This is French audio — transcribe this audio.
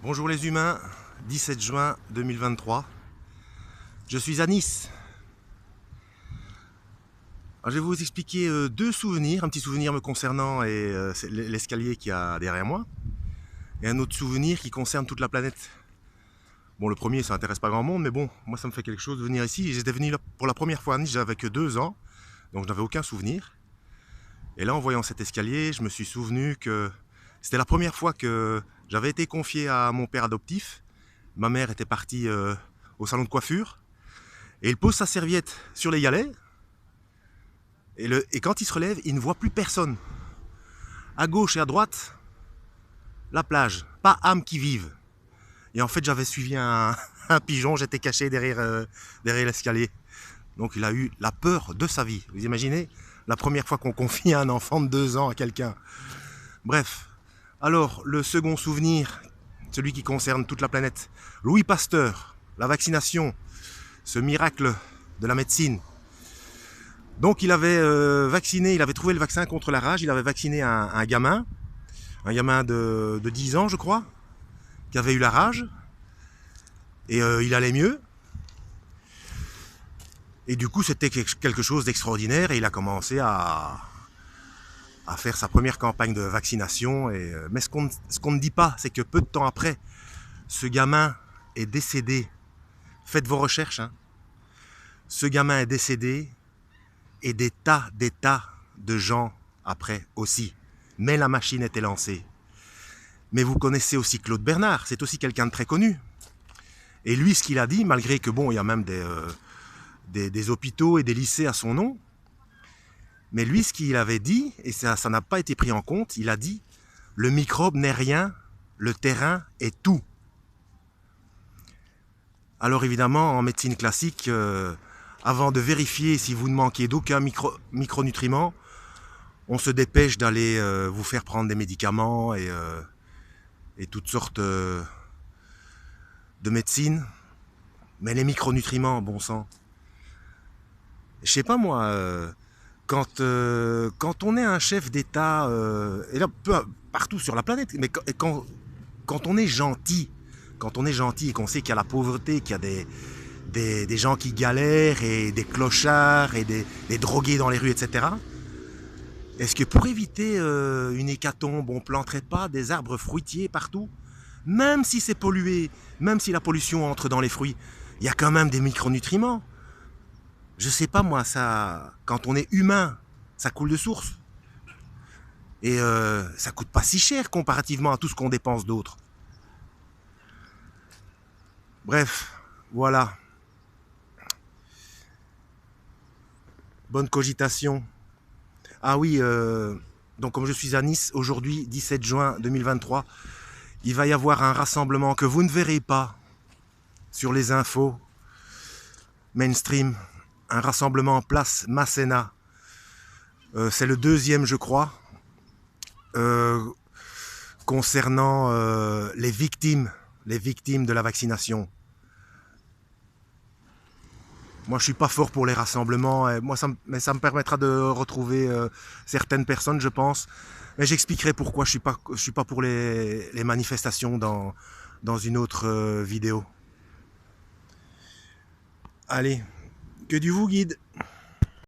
Bonjour les humains, 17 juin 2023. Je suis à Nice. Alors, je vais vous expliquer deux souvenirs. Un petit souvenir me concernant et c'est l'escalier qu'il y a derrière moi. Et un autre souvenir qui concerne toute la planète. Bon, le premier, ça n'intéresse pas grand monde, mais bon, moi ça me fait quelque chose de venir ici. J'étais venu là pour la première fois à Nice, j'avais que 2 ans, donc je n'avais aucun souvenir. Et là, en voyant cet escalier, je me suis souvenu que c'était la première fois que j'avais été confié à mon père adoptif. Ma mère était partie au salon de coiffure. Et il pose sa serviette sur les galets. Et quand il se relève, il ne voit plus personne. À gauche et à droite, la plage. Pas âme qui vive. Et en fait, j'avais suivi un pigeon, j'étais caché derrière l'escalier. Donc il a eu la peur de sa vie. Vous imaginez? La première fois qu'on confie un enfant de 2 ans à quelqu'un. Bref. Alors, le second souvenir, celui qui concerne toute la planète. Louis Pasteur, la vaccination, ce miracle de la médecine. Donc il avait vacciné, il avait trouvé le vaccin contre la rage, il avait vacciné un gamin de 10 ans je crois, qui avait eu la rage, et il allait mieux. Et du coup c'était quelque chose d'extraordinaire, et il a commencé à faire sa première campagne de vaccination. Mais ce qu'on ne dit pas, c'est que peu de temps après, ce gamin est décédé. Faites vos recherches, hein. Ce gamin est décédé, et des tas de gens après aussi. Mais la machine était lancée. Mais vous connaissez aussi Claude Bernard, c'est aussi quelqu'un de très connu. Et lui, ce qu'il a dit, malgré que bon, il y a même des hôpitaux et des lycées à son nom, mais lui, ce qu'il avait dit, et ça n'a pas été pris en compte, il a dit « Le microbe n'est rien, le terrain est tout ». Alors évidemment, en médecine classique, avant de vérifier si vous ne manquez d'aucun micronutriment, on se dépêche d'aller vous faire prendre des médicaments et toutes sortes de médecines. Mais les micronutriments, bon sang. Je sais pas moi, quand on est un chef d'État, et là partout sur la planète, mais quand on est gentil, et qu'on sait qu'il y a la pauvreté, qu'il y a des gens qui galèrent, et des clochards, et des drogués dans les rues, etc. Est-ce que pour éviter une hécatombe, on ne planterait pas des arbres fruitiers partout? Même si c'est pollué, même si la pollution entre dans les fruits, il y a quand même des micronutriments. Je sais pas moi, ça, quand on est humain, ça coule de source. Et ça coûte pas si cher comparativement à tout ce qu'on dépense d'autre. Bref, voilà. Bonne cogitation. Ah oui, donc comme je suis à Nice aujourd'hui, 17 juin 2023, il va y avoir un rassemblement que vous ne verrez pas sur les infos mainstream. Un rassemblement place Masséna. C'est le 2e, je crois, concernant les victimes de la vaccination. Moi, je suis pas fort pour les rassemblements, mais ça me permettra de retrouver certaines personnes, je pense. Mais j'expliquerai pourquoi je suis pas pour les manifestations dans une autre vidéo. Allez, que Dieu vous guide.